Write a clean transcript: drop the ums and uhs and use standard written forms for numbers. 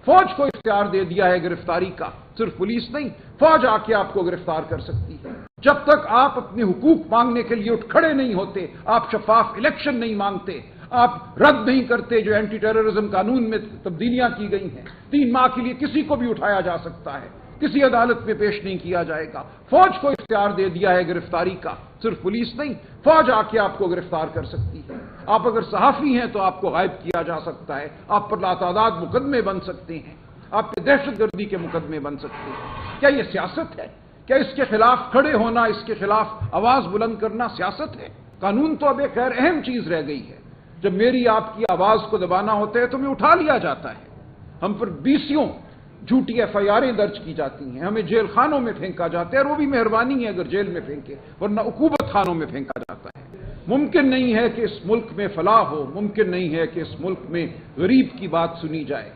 फौज को इख्तियार दे दिया है गिरफ्तारी का, सिर्फ पुलिस नहीं, फौज आके आपको गिरफ्तार कर सकती है। जब तक आप अपने हुकूक मांगने के लिए उठ खड़े नहीं होते, आप शफाफ इलेक्शन नहीं मांगते, आप रद्द नहीं करते जो एंटी टेररिज्म कानून में तब्दीलियां की गई हैं, 3 माह के लिए किसी को भी उठाया जा सकता है, किसी अदालत में पेश नहीं किया जाएगा। फौज को इख्तियार दे दिया है गिरफ्तारी का, सिर्फ पुलिस नहीं, फौज आके आपको गिरफ्तार कर सकती है। आप अगर सहाफी हैं तो आपको गायब किया जा सकता है, आप पर लातादाद मुकदमे बन सकते हैं, आप पे दहशतगर्दी के मुकदमे बन सकते हैं। क्या यह सियासत है? क्या इसके खिलाफ खड़े होना, इसके खिलाफ आवाज बुलंद करना सियासत है? कानून तो अब एक गैर अहम चीज रह गई है। जब मेरी आपकी आवाज को दबाना होता है तो हमें उठा लिया जाता है, हम पर बीसियों झूठी एफआईआरें दर्ज की जाती हैं, हमें जेल खानों में फेंका जाता है, और वो भी मेहरबानी है अगर जेल में फेंके, वरना उकूबत खानों में फेंका जाता है। मुमकिन नहीं है कि इस मुल्क में फलाह हो, मुमकिन नहीं है कि इस मुल्क में गरीब की बात सुनी जाए।